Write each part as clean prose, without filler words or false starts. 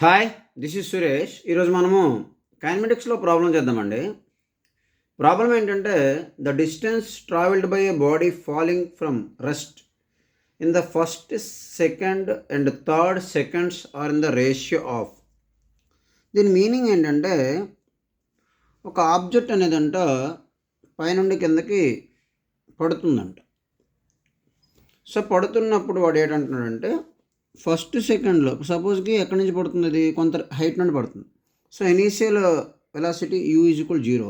Hi, this is Suresh. ఈరోజు మనము కైనమెటిక్స్లో problem చేద్దామండి. ప్రాబ్లం ఏంటంటే the distance travelled by A body falling from rest in the first second and third seconds are in the ratio of. దీని meaning ఏంటంటే ఒక object అనేదంట పైనుండి కిందకి పడుతుందంట. సో పడుతున్నప్పుడు వాడు ఏంటంటున్నాడంటే ఫస్ట్ సెకండ్లో సపోజ్కి ఎక్కడి నుంచి పడుతుంది, అది కొంత హైట్ నుండి పడుతుంది. సో ఇనీషియల్ వెలాసిటీ u = 0,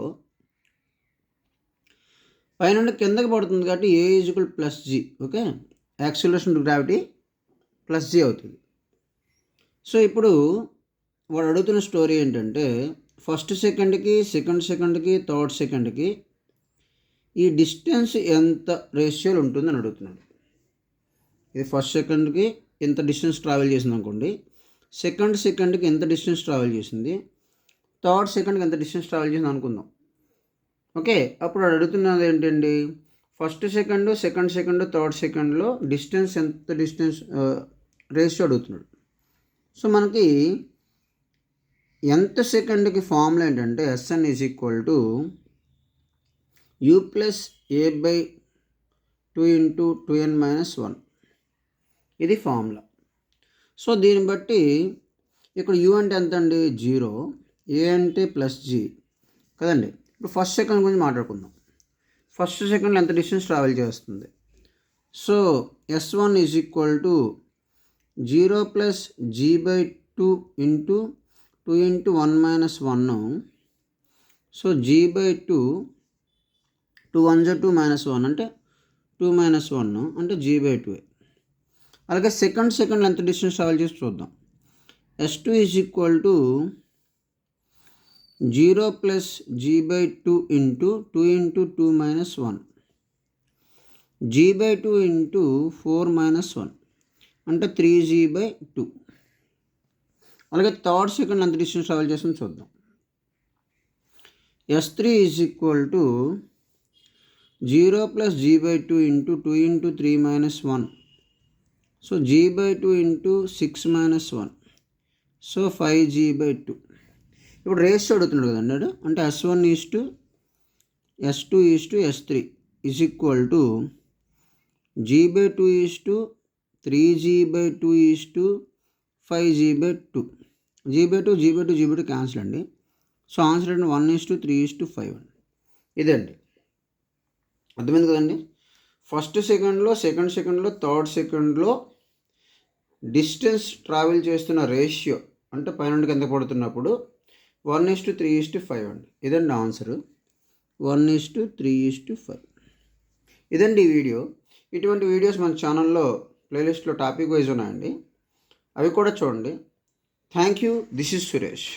పైనుండి కిందకి పడుతుంది కాబట్టి a = +g. Okay, acceleration to gravity +g అవుతుంది. సో ఇప్పుడు వాడు అడుగుతున్న స్టోరీ ఏంటంటే ఫస్ట్ సెకండ్కి, సెకండ్ సెకండ్కి, థర్డ్ సెకండ్కి ఈ డిస్టెన్స్ ఎంత రేషియోలు ఉంటుందని అడుగుతున్నాడు. ఇది ఫస్ట్ సెకండ్కి ఎంత డిస్టెన్స్ ట్రావెల్ చేసింది అనుకోండి, సెకండ్ సెకండ్కి ఎంత డిస్టెన్స్ ట్రావెల్ చేసింది, థర్డ్ సెకండ్కి ఎంత డిస్టెన్స్ ట్రావెల్ చేసింది అనుకుందాం. ఓకే, అప్పుడు అడుగుతున్నది ఏంటండి first second, second second, third సెకండ్లో డిస్టెన్స్ ఎంత డిస్టెన్స్ రేషియో అడుగుతున్నాడు. సో మనకి ఎంత సెకండ్కి ఫార్ములా ఏంటంటే Sn = u + a/2 × 2n - 1. ఇది ఫార్ములా. సో దీన్ని బట్టి ఇక్కడ u అంటే ఎంత అండి 0, a అంటే +g కదండి. ఇప్పుడు ఫస్ట్ సెకండ్ గురించి మాట్లాడుకుందాం. ఫస్ట్ సెకండ్లో ఎంత డిస్టెన్స్ ట్రావెల్ చేస్తుంది. So S1 = 0 + g/2 × 2 × 1 - 1. So g/2 2 1 2 -1 అంటే 2 - 1 అంటే g/2. అలాగే సెకండ్ సెకండ్లో ఎంత డిస్టెన్స్ ట్రావెల్ చేసి చూద్దాం. S2 = 0 + g/2 × 2 × 2 - 1 g/2 × 4 - 1 అంటే 3g/2. అలాగే థర్డ్ సెకండ్లో ఎంత డిస్టెన్స్ ట్రావెల్ చేస్తుందో చూద్దాం. S3 = 0 + g/2 × 2 × 3 - 1. So g/2 × 6 - 1 so 5g/2. ఇప్పుడు రేషియో అడుగుతున్నాడు కదండి. అంటే S1 = S2 = S3 = g/2 = 3g/2 = 5g/2. g/2 cancel అండి. సో ఆన్సర్ అంటే 1:3:5 అండి. ఇదండి, అర్థమైంది కదండి. ఫస్ట్ సెకండ్లో, సెకండ్ సెకండ్లో, థర్డ్ సెకండ్లో డిస్టెన్స్ ట్రావెల్ చేస్తున్న రేషియో అంటే పైనుండి కింద పడుతున్నప్పుడు 1:3:5 అండి. ఇదండి ఆన్సరు, 1:3:5. ఇదండి ఈ వీడియో. ఇటువంటి వీడియోస్ మన ఛానల్లో ప్లేలిస్ట్లో టాపిక్ వైజ్ ఉన్నాయండి, అవి కూడా చూడండి. Thank you. This is Suresh.